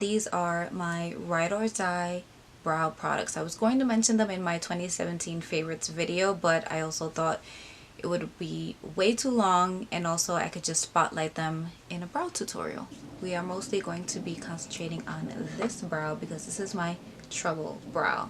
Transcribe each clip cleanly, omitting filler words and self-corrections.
these are my ride or die brow products. I was going to mention them in my 2017 favorites video, but I also thought it would be way too long, and also I could just spotlight them in a brow tutorial. We are mostly going to be concentrating on this brow because this is my trouble brow.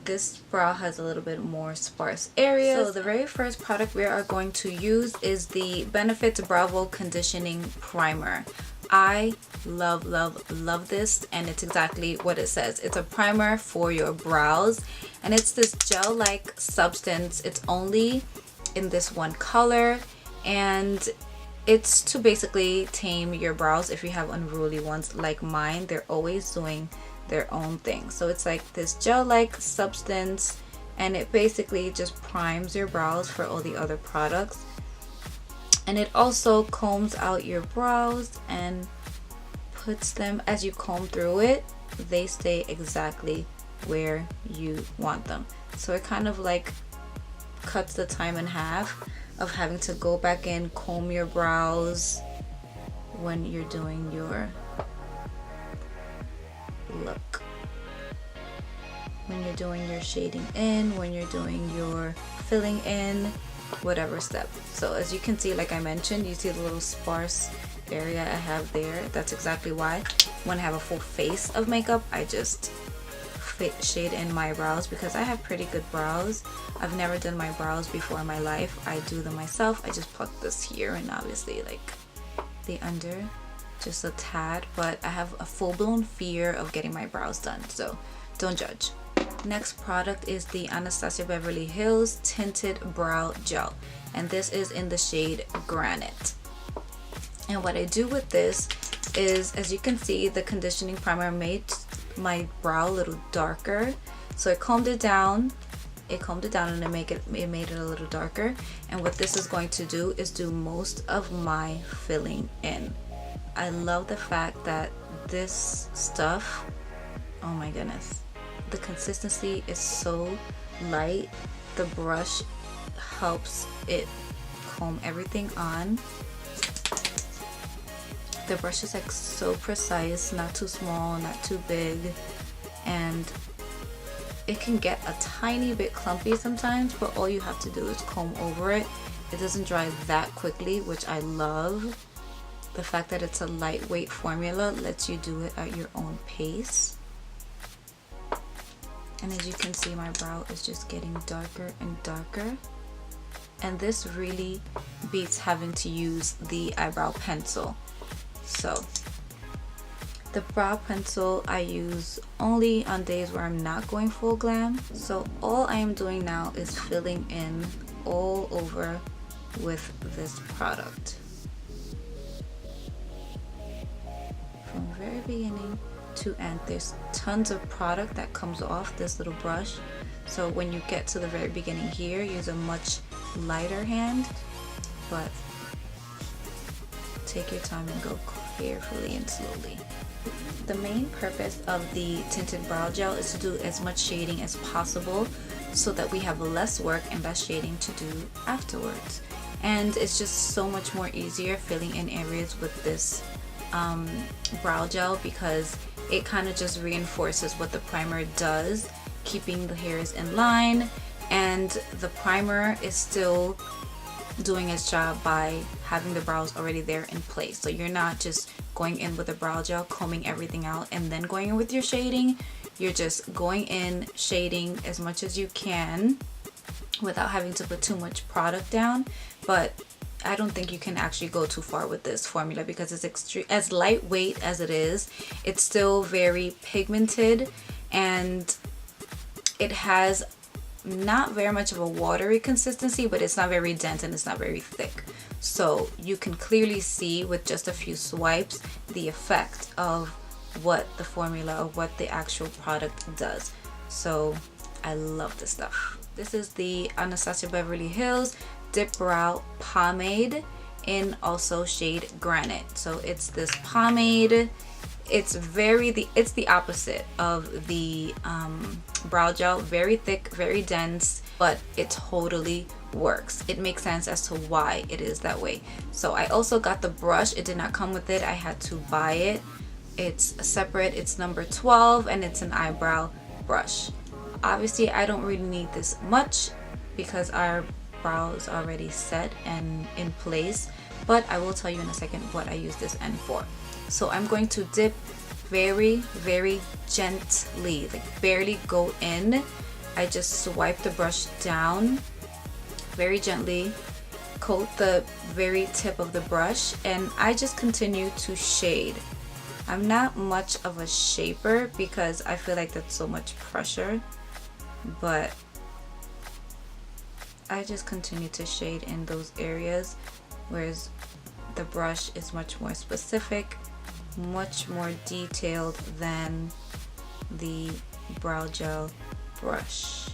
This brow has a little bit more sparse areas. So the very first product we are going to use is the Benefit Bravo Conditioning Primer. I love this, and it's exactly what it says. It's a primer for your brows, and it's this gel-like substance. It's only in this one color, and it's to basically tame your brows if you have unruly ones like mine. They're always doing their own thing. So it's like this gel-like substance, and it basically just primes your brows for all the other products. And it also combs out your brows and puts them, as you comb through it, they stay exactly where you want them. So it kind of like cuts the time in half of having to go back in, comb your brows when you're doing your look. When you're doing your shading in, when you're doing your filling in, whatever step. So as you can see, like I mentioned, you see the little sparse area I have there. That's exactly why when I have a full face of makeup, I just shade in my brows, because I have pretty good brows. I've never done my brows before in my life. I do them myself. I just pluck this here and obviously like the under just a tad, but I have a full-blown fear of getting my brows done, so don't judge. Next product is the Anastasia Beverly Hills Tinted Brow Gel, and this is in the shade Granite. And what I do with this is, as you can see, the conditioning primer made my brow a little darker. So I combed it down, and it made it a little darker. And what this is going to do is do most of my filling in. I love the fact that this stuff, oh my goodness, the consistency is so light. The brush helps it comb everything on. The brush is like so precise, not too small, not too big, and it can get a tiny bit clumpy sometimes, but all you have to do is comb over it. It doesn't dry that quickly, which I love. The fact that it's a lightweight formula lets you do it at your own pace. And as you can see, my brow is just getting darker and darker. And this really beats having to use the eyebrow pencil. So the brow pencil I use only on days where I'm not going full glam. So all I am doing now is filling in all over with this product. From very beginning to end, there's tons of product that comes off this little brush. So when you get to the very beginning here, use a much lighter hand, but take your time and go carefully and slowly. The main purpose of the tinted brow gel is to do as much shading as possible so that we have less work and less shading to do afterwards. And it's just so much more easier filling in areas with this brow gel, because it kind of just reinforces what the primer does, keeping the hairs in line, and the primer is still doing its job by having the brows already there in place. So you're not just going in with a brow gel, combing everything out, and then going in with your shading. You're just going in, shading as much as you can without having to put too much product down. But I don't think you can actually go too far with this formula, because it's extreme. As lightweight as it is, it's still very pigmented, and it has not very much of a watery consistency, but it's not very dense and it's not very thick. So you can clearly see with just a few swipes the effect of what the formula, or what the actual product does. So I love this stuff. This is the Anastasia Beverly Hills Dip Brow Pomade in also shade Granite. So it's this pomade. It's the opposite of the brow gel. Very thick, very dense, but it totally works. It makes sense as to why it is that way. So I also got the brush. It did not come with it. I had to buy it. It's separate, it's number 12, and it's an eyebrow brush. Obviously I don't really need this much because our brow is already set and in place, but I will tell you in a second what I use this end for. So I'm going to dip very gently, like barely go in. I just swipe the brush down very gently, coat the very tip of the brush, and I just continue to shade. I'm not much of a shaper because I feel like that's so much pressure, but I just continue to shade in those areas, whereas the brush is much more specific, much more detailed than the brow gel brush.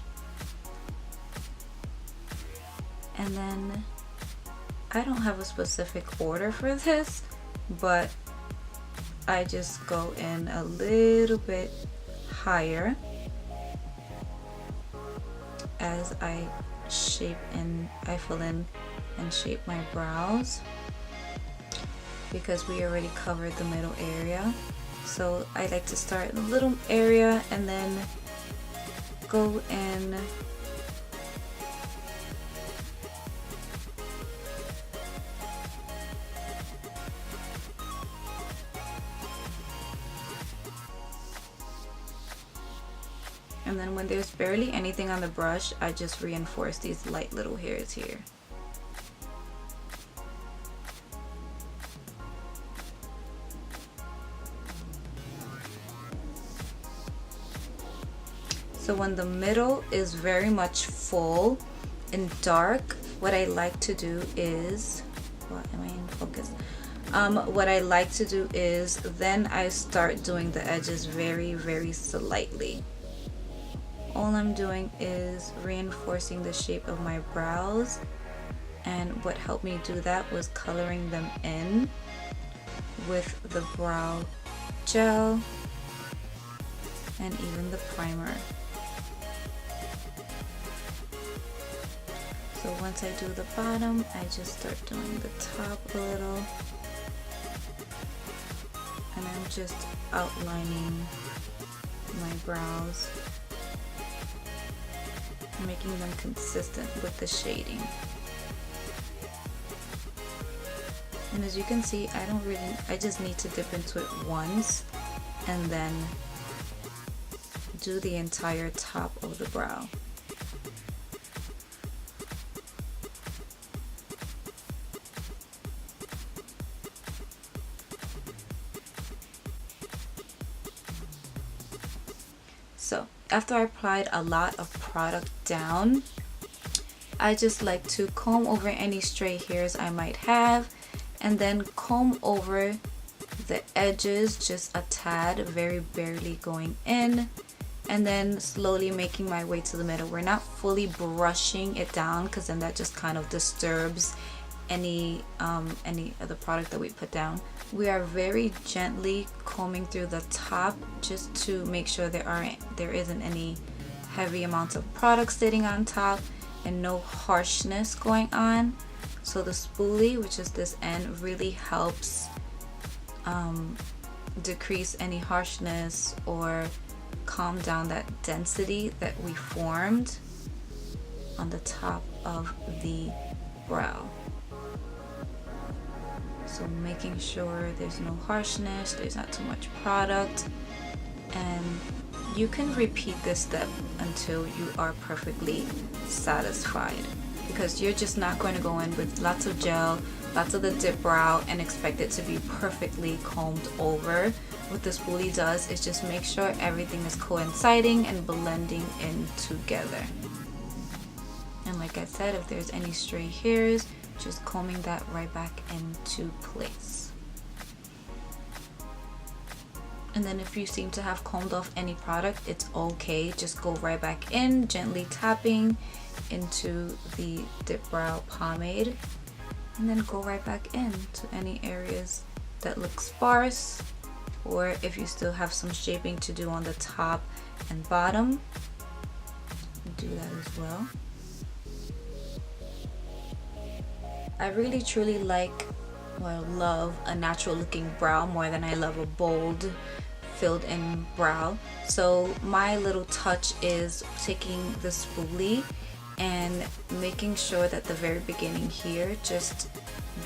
And then I don't have a specific order for this, but I just go in a little bit higher as I fill in and shape my brows, because we already covered the middle area. So I like to start in a little area and then go in and then when there's barely anything on the brush, I just reinforce these light little hairs here. So when the middle is very much full and dark, what I like to do is, what am I in focus? What I like to do is then I start doing the edges very slightly. All I'm doing is reinforcing the shape of my brows, and what helped me do that was coloring them in with the brow gel and even the primer. So once I do the bottom, I just start doing the top a little, and I'm just outlining my brows, making them consistent with the shading. And as you can see, I just need to dip into it once and then do the entire top of the brow. So after I applied a lot of product down, I just like to comb over any stray hairs I might have, and then comb over the edges just a tad, very barely going in, and then slowly making my way to the middle. We're not fully brushing it down because then that just kind of disturbs any of the product that we put down. We are very gently combing through the top just to make sure there isn't any heavy amounts of product sitting on top and no harshness going on. So the spoolie, which is this end, really helps decrease any harshness or calm down that density that we formed on the top of the brow. So making sure there's no harshness, there's not too much product, and you can repeat this step until you are perfectly satisfied, because you're just not going to go in with lots of gel, lots of the dip brow, and expect it to be perfectly combed over. What the spoolie does is just make sure everything is coinciding and blending in together. And like I said, if there's any stray hairs, just combing that right back into place. And then if you seem to have combed off any product, it's okay, just go right back in, gently tapping into the dip brow pomade, and then go right back in to any areas that look sparse, or if you still have some shaping to do on the top and bottom, do that as well. I really truly like or love a natural looking brow more than I love a bold filled in brow. So my little touch is taking the spoolie and making sure that the very beginning here, just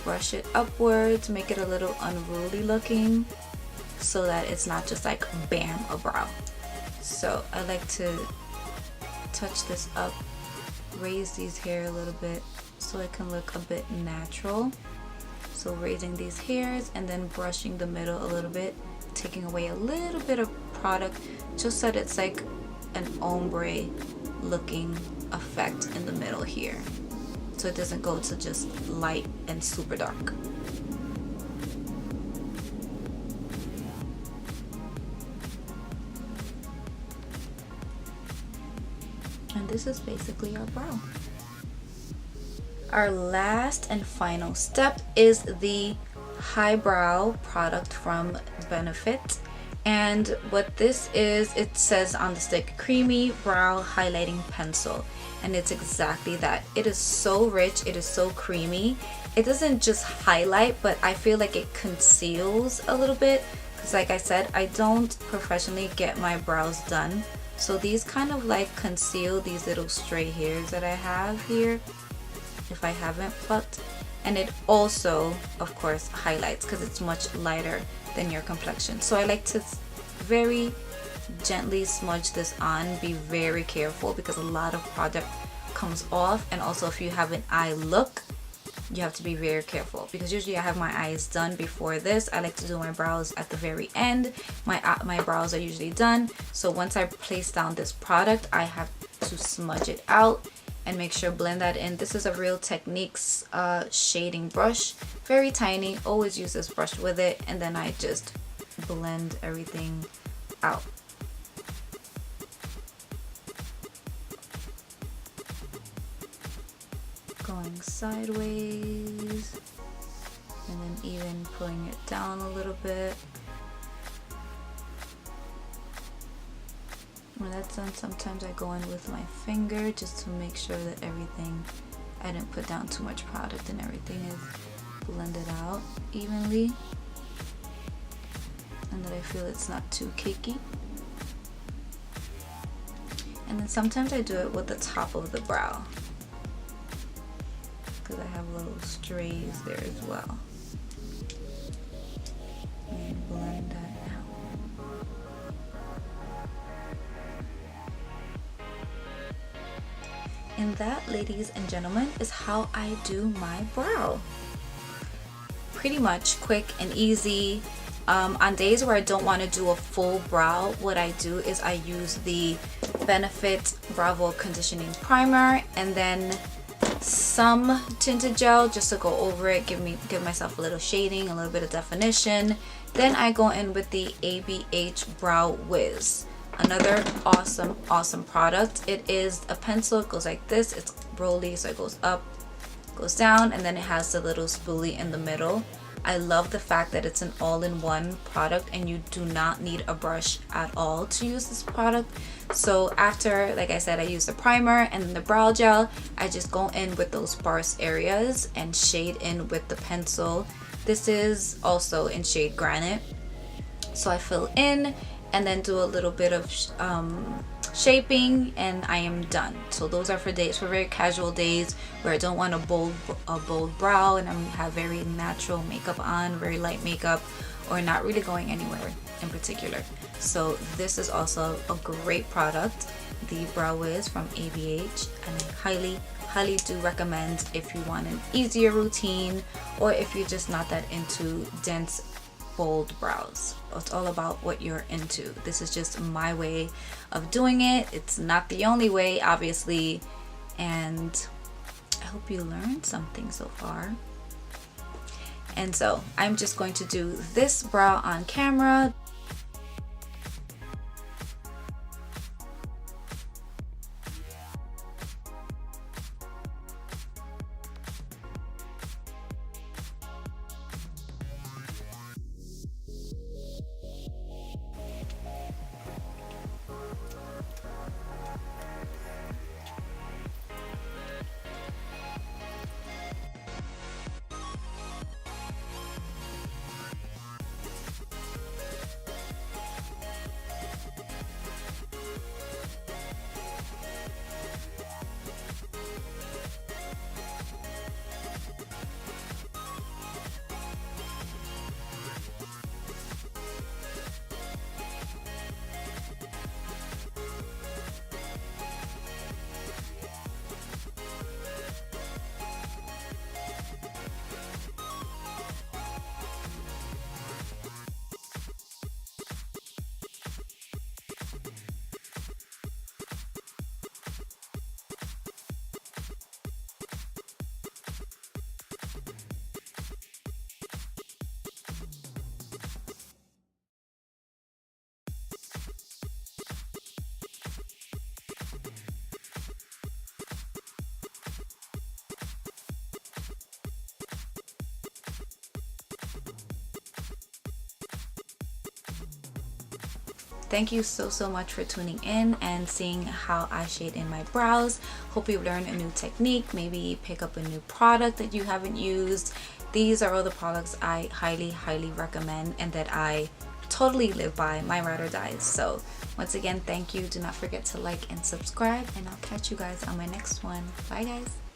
brush it upwards, make it a little unruly looking so that it's not just like bam, a brow. So I like to touch this up, raise these hair a little bit so it can look a bit natural. So raising these hairs and then brushing the middle a little bit, taking away a little bit of product just so that it's like an ombre looking effect in the middle here, so it doesn't go to just light and super dark. And this is basically our brow. Our last and final step is the highbrow product from Benefit. And what this is, it says on the stick, creamy brow highlighting pencil. And it's exactly that. It is so rich, it is so creamy. It doesn't just highlight, but I feel like it conceals a little bit. Because like I said, I don't professionally get my brows done. So these kind of like conceal these little stray hairs that I have here, if I haven't plucked. And it also, of course, highlights because it's much lighter than your complexion. So I like to very gently smudge this on. Be very careful because a lot of product comes off, and also if you have an eye look, you have to be very careful because usually I have my eyes done before this. I like to do my brows at the very end. My brows are usually done, so once I place down this product, I have to smudge it out and make sure blend that in. This is a Real Techniques shading brush, very tiny. Always use this brush with it, and then I just blend everything out. Going sideways and then even pulling it down a little bit. When that's done, sometimes I go in with my finger just to make sure that everything, I didn't put down too much product and everything is blended out evenly, and that I feel it's not too cakey. And then sometimes I do it with the top of the brow because I have little strays there as well. And blend that out. And that, ladies and gentlemen, is how I do my brow. Pretty much quick and easy. On days where I don't want to do a full brow, what I do is I use the Benefit Bravo Conditioning Primer and then some tinted gel just to go over it, give myself a little shading, a little bit of definition. Then I go in with the ABH Brow Wiz. Another awesome product. It is a pencil. It goes like this. It's rolly, so it goes up, goes down, and then it has the little spoolie in the middle. I love the fact that it's an all-in-one product and you do not need a brush at all to use this product. So after, like I said, I use the primer and the brow gel, I just go in with those sparse areas and shade in with the pencil. This is also in shade Granite. So I fill in and then do a little bit of shaping, and I am done. So those are for days, for very casual days where I don't want a bold brow and I have very natural makeup on, very light makeup, or not really going anywhere in particular. So this is also a great product, the Brow Wiz from ABH, and I highly do recommend if you want an easier routine or if you're just not that into dense bold brows. It's all about what you're into. This is just my way of doing it. It's not the only way, obviously, and I hope you learned something so far. And so I'm just going to do this brow on camera. Thank you so much for tuning in and seeing how I shade in my brows. Hope you learned a new technique, maybe pick up a new product that you haven't used. These are all the products I highly recommend and that I totally live by, my ride or dies. So once again, thank you. Do not forget to like and subscribe, and I'll catch you guys on my next one. Bye guys.